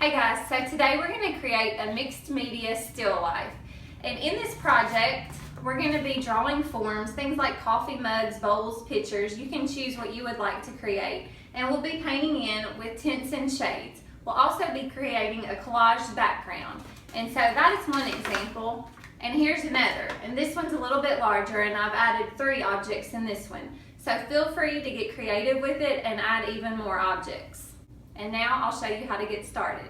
Hey guys, so today we're going to create a mixed media still life. And in this project, we're going to be drawing forms, things like coffee mugs, bowls, pitchers. You can choose what you would like to create. And we'll be painting in with tints and shades. We'll also be creating a collage background. And so that is one example. And here's another. And this one's a little bit larger, and I've added 3 objects in this one. So feel free to get creative with it and add even more objects. And now I'll show you how to get started.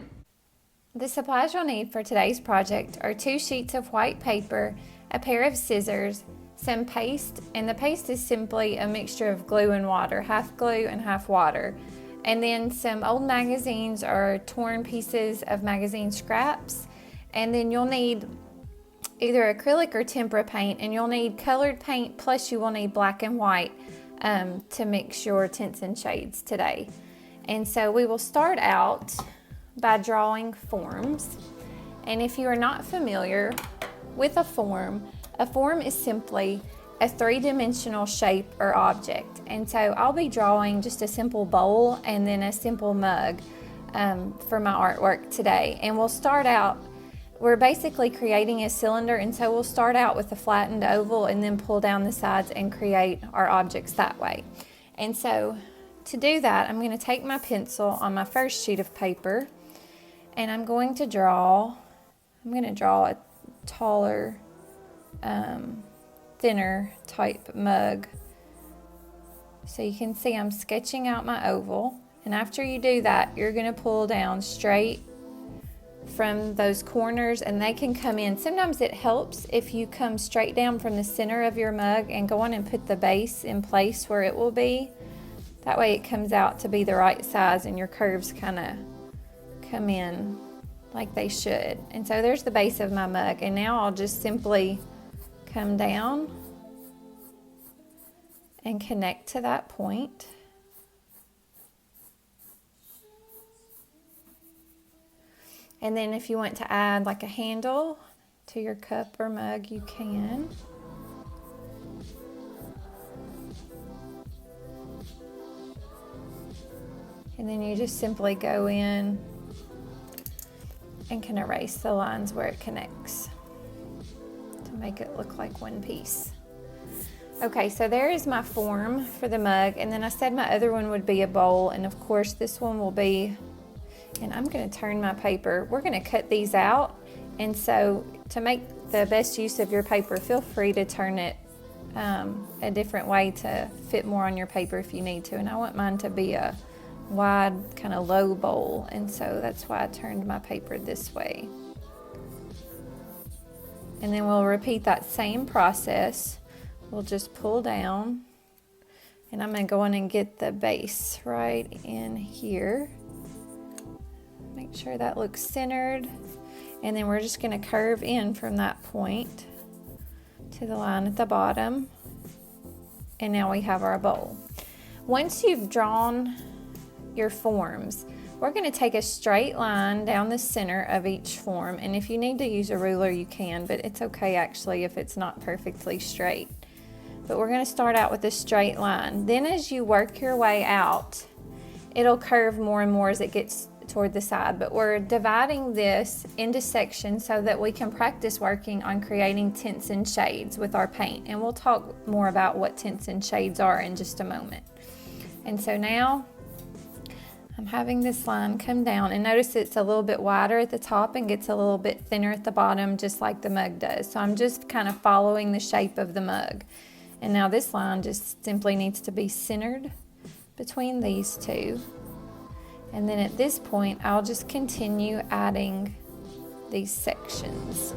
The supplies you'll need for today's project are 2 sheets of white paper, a pair of scissors, some paste, and the paste is simply a mixture of glue and water, half glue and half water. And then some old magazines or torn pieces of magazine scraps. And then you'll need either acrylic or tempera paint, and you'll need colored paint, plus you will need black and white to mix your tints and shades today. And so we will start out by drawing forms. And if you are not familiar with a form is simply a 3-dimensional shape or object. And so I'll be drawing just a simple bowl and then a simple mug for my artwork today. And we'll start out, we're basically creating a cylinder, and so we'll start out with a flattened oval and then pull down the sides and create our objects that way. And so to do that, I'm going to take my pencil on my first sheet of paper, and I'm going to draw a taller, thinner type mug. So you can see I'm sketching out my oval, and after you do that, you're going to pull down straight from those corners, and they can come in. Sometimes it helps if you come straight down from the center of your mug and go on and put the base in place where it will be. That way it comes out to be the right size and your curves kind of come in like they should. And so there's the base of my mug, and now I'll just simply come down and connect to that point. And then if you want to add like a handle to your cup or mug, you can. And then you just simply go in and can erase the lines where it connects to make it look like one piece. Okay, so there is my form for the mug, and then I said my other one would be a bowl, and of course this one will be, and I'm going to turn my paper. We're going to cut these out, and so to make the best use of your paper, feel free to turn it a different way to fit more on your paper if you need to. And I want mine to be a wide, kind of low bowl, and so that's why I turned my paper this way. And then we'll repeat that same process. We'll just pull down, and I'm going to go in and get the base right in here. Make sure that looks centered, and then we're just going to curve in from that point to the line at the bottom, and now we have our bowl. Once you've drawn your forms, we're going to take a straight line down the center of each form, and if you need to use a ruler you can, but it's okay actually if it's not perfectly straight. But we're going to start out with a straight line. Then as you work your way out, it'll curve more and more as it gets toward the side, but we're dividing this into sections so that we can practice working on creating tints and shades with our paint, and we'll talk more about what tints and shades are in just a moment. And so now I'm having this line come down, and notice it's a little bit wider at the top and gets a little bit thinner at the bottom, just like the mug does. So I'm just kind of following the shape of the mug. And now this line just simply needs to be centered between these two. And then at this point, I'll just continue adding these sections.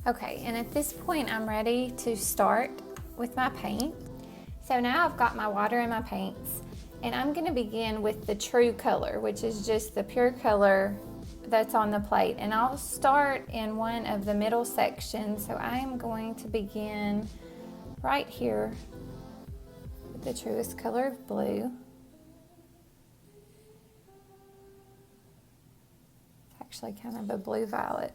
Okay, and at this point I'm ready to start with my paint. So now I've got my water and my paints, and I'm going to begin with the true color, which is just the pure color that's on the plate. And I'll start in one of the middle sections. So I am going to begin right here with the truest color of blue. It's actually kind of a blue violet.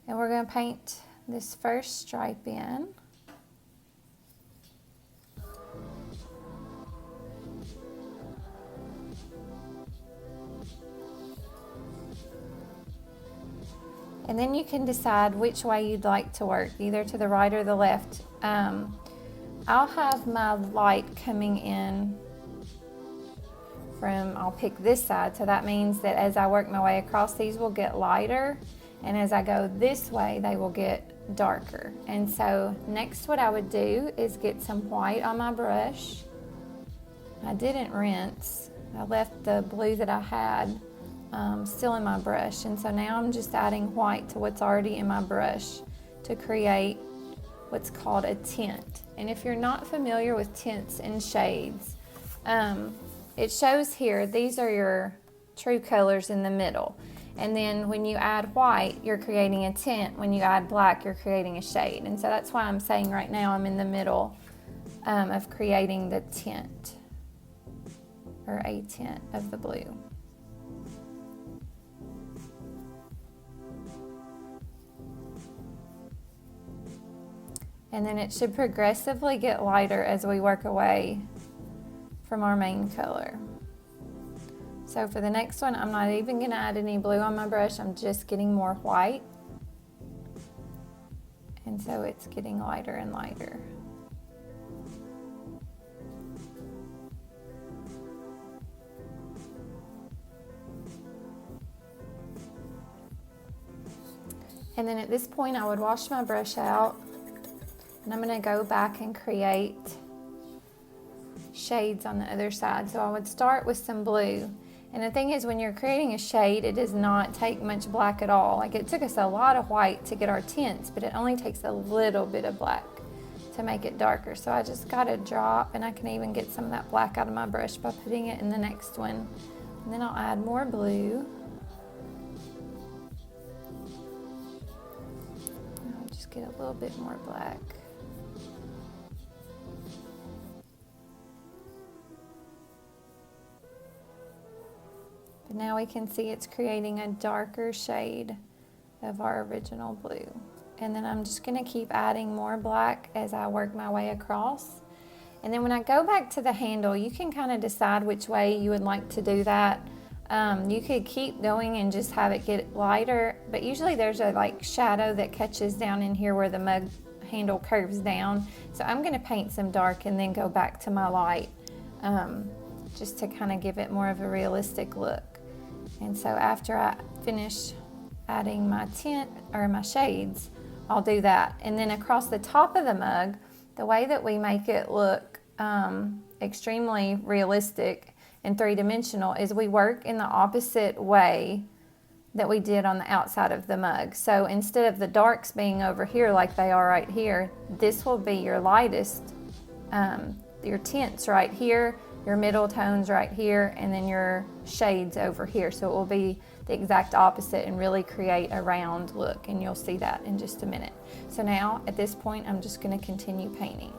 And we're going to paint this first stripe in. And then you can decide which way you'd like to work, either to the right or the left. I'll have my light coming in from, I'll pick this side, so that means that as I work my way across, these will get lighter, and as I go this way, they will get darker. And so next what I would do is get some white on my brush. I didn't rinse. I left the blue that I had still in my brush, and so now I'm just adding white to what's already in my brush to create what's called a tint. And if you're not familiar with tints and shades, it shows here, these are your true colors in the middle, and then when you add white, you're creating a tint. When you add black, you're creating a shade. And so that's why I'm saying right now I'm in the middle of creating the tint, or a tint of the blue. And then it should progressively get lighter as we work away from our main color. So for the next one, I'm not even going to add any blue on my brush. I'm just getting more white. And so it's getting lighter and lighter. And then at this point, I would wash my brush out. And I'm going to go back and create shades on the other side. So I would start with some blue. And the thing is, when you're creating a shade, it does not take much black at all. Like, it took us a lot of white to get our tints, but it only takes a little bit of black to make it darker. So I just got a drop, and I can even get some of that black out of my brush by putting it in the next one. And then I'll add more blue. And I'll just get a little bit more black. But now we can see it's creating a darker shade of our original blue. And then I'm just going to keep adding more black as I work my way across. And then when I go back to the handle, you can kind of decide which way you would like to do that. You could keep going and just have it get lighter, but usually there's a like shadow that catches down in here where the mug handle curves down. So I'm going to paint some dark and then go back to my light, just to kind of give it more of a realistic look. And so after I finish adding my tint or my shades, I'll do that. And then across the top of the mug, the way that we make it look extremely realistic and three-dimensional is we work in the opposite way that we did on the outside of the mug. So instead of the darks being over here like they are right here, this will be your lightest, your tints right here, your middle tones right here, and then your shades over here. So it will be the exact opposite and really create a round look, and you'll see that in just a minute. So now at this point, I'm just going to continue painting.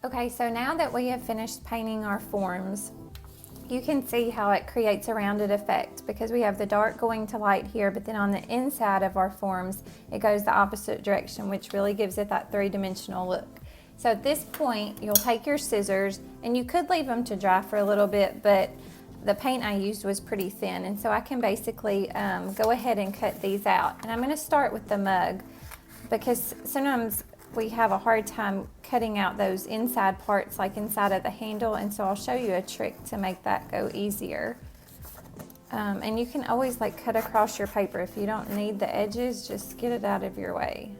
Okay, so now that we have finished painting our forms, you can see how it creates a rounded effect because we have the dark going to light here, but then on the inside of our forms, it goes the opposite direction, which really gives it that three-dimensional look. So at this point, you'll take your scissors, and you could leave them to dry for a little bit, but the paint I used was pretty thin, and so I can basically go ahead and cut these out. And I'm going to start with the mug because sometimes we have a hard time cutting out those inside parts like inside of the handle, and so I'll show you a trick to make that go easier. And you can always like cut across your paper. If you don't need the edges, just get it out of your way.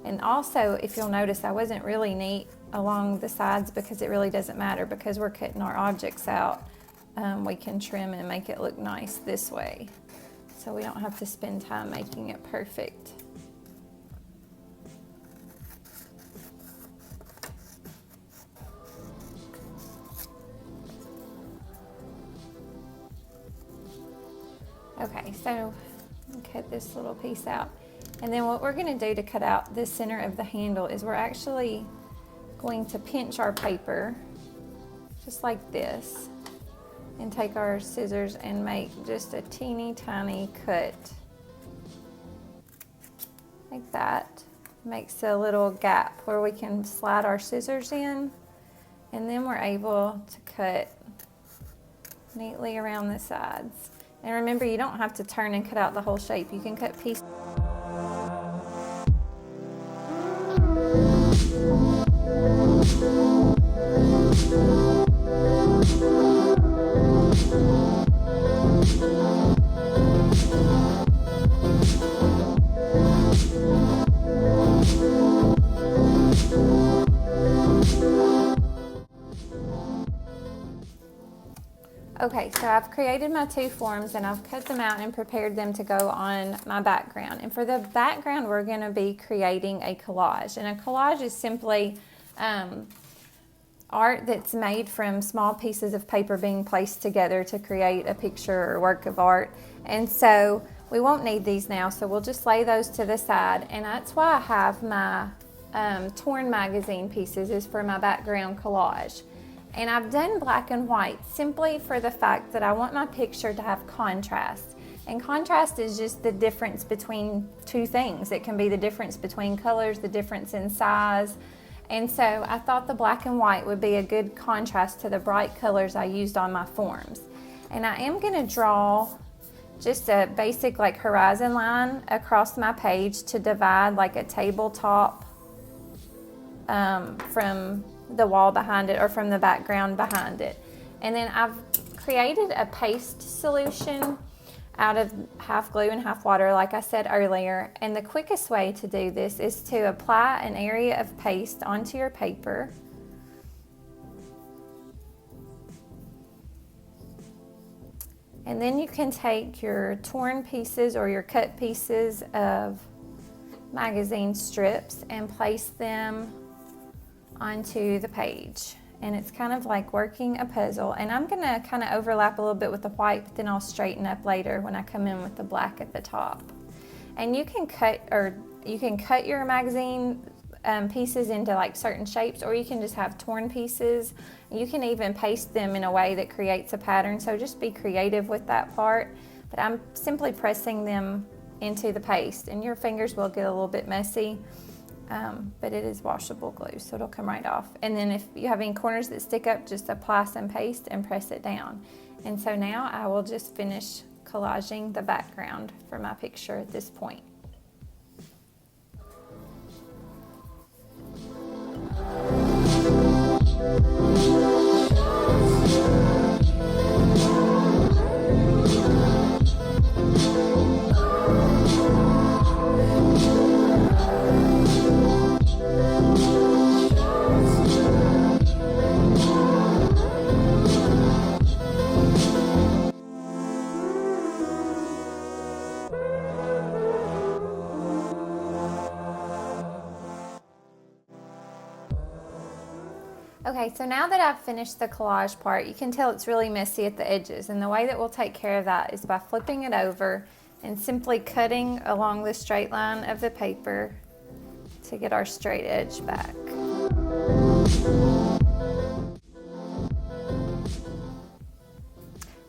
And also, if you'll notice, I wasn't really neat along the sides because it really doesn't matter, because we're cutting our objects out. We can trim and make it look nice this way, so we don't have to spend time making it perfect. Okay, so cut this little piece out. And then what we're going to do to cut out the center of the handle is we're actually going to pinch our paper just like this and take our scissors and make just a teeny tiny cut like that. Makes a little gap where we can slide our scissors in, and then we're able to cut neatly around the sides. And remember, you don't have to turn and cut out the whole shape. You can cut pieces. Okay, so I've created my two forms and I've cut them out and prepared them to go on my background. And for the background, we're going to be creating a collage. And a collage is simply art that's made from small pieces of paper being placed together to create a picture or work of art. And so we won't need these now, so we'll just lay those to the side. And that's why I have my torn magazine pieces is for my background collage. And I've done black and white simply for the fact that I want my picture to have contrast. And contrast is just the difference between two things. It can be the difference between colors, the difference in size. And so I thought the black and white would be a good contrast to the bright colors I used on my forms. And I am going to draw just a basic like horizon line across my page to divide like a tabletop from the wall behind it or from the background behind it. And then I've created a paste solution out of half glue and half water, like I said earlier. And the quickest way to do this is to apply an area of paste onto your paper. And then you can take your torn pieces or your cut pieces of magazine strips and place them onto the page. And it's kind of like working a puzzle. And I'm gonna kind of overlap a little bit with the white, but then I'll straighten up later when I come in with the black at the top. And you can cut your magazine pieces into like certain shapes, or you can just have torn pieces. You can even paste them in a way that creates a pattern, so just be creative with that part. But I'm simply pressing them into the paste, and your fingers will get a little bit messy. But it is washable glue, so it'll come right off. And then if you have any corners that stick up, just apply some paste and press it down. And so now I will just finish collaging the background for my picture at this point. Okay, so now that I've finished the collage part, you can tell it's really messy at the edges, and the way that we'll take care of that is by flipping it over and simply cutting along the straight line of the paper to get our straight edge back.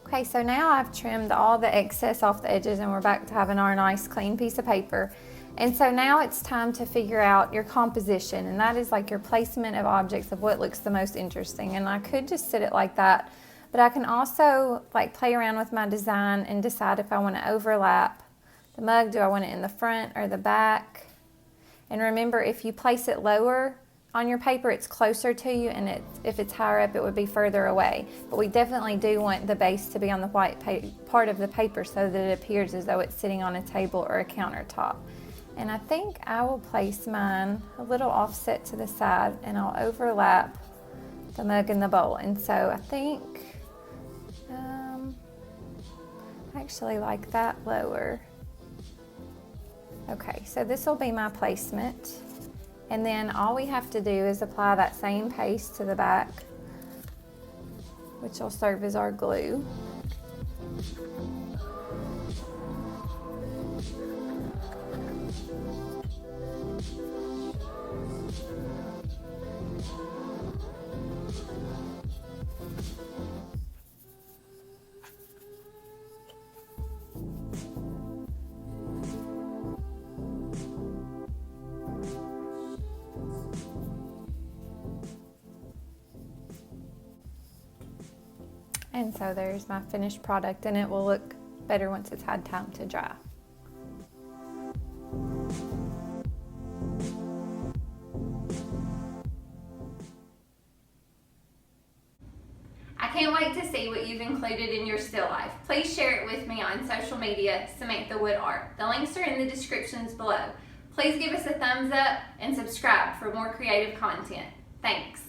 Okay, so now I've trimmed all the excess off the edges and we're back to having our nice clean piece of paper. And so now it's time to figure out your composition, and that is like your placement of objects of what looks the most interesting. And I could just sit it like that, but I can also like play around with my design and decide if I want to overlap the mug. Do I want it in the front or the back? And remember, if you place it lower on your paper, it's closer to you, and if it's higher up, it would be further away. But we definitely do want the base to be on the white part of the paper so that it appears as though it's sitting on a table or a countertop. And I think I will place mine a little offset to the side, and I'll overlap the mug and the bowl. And so I think I actually like that lower. Okay, so this will be my placement. And then all we have to do is apply that same paste to the back, which will serve as our glue. And so there's my finished product, and it will look better once it's had time to dry. I can't wait to see what you've included in your still life. Please share it with me on social media, Samantha Wood Art. The links are in the descriptions below. Please give us a thumbs up and subscribe for more creative content. Thanks.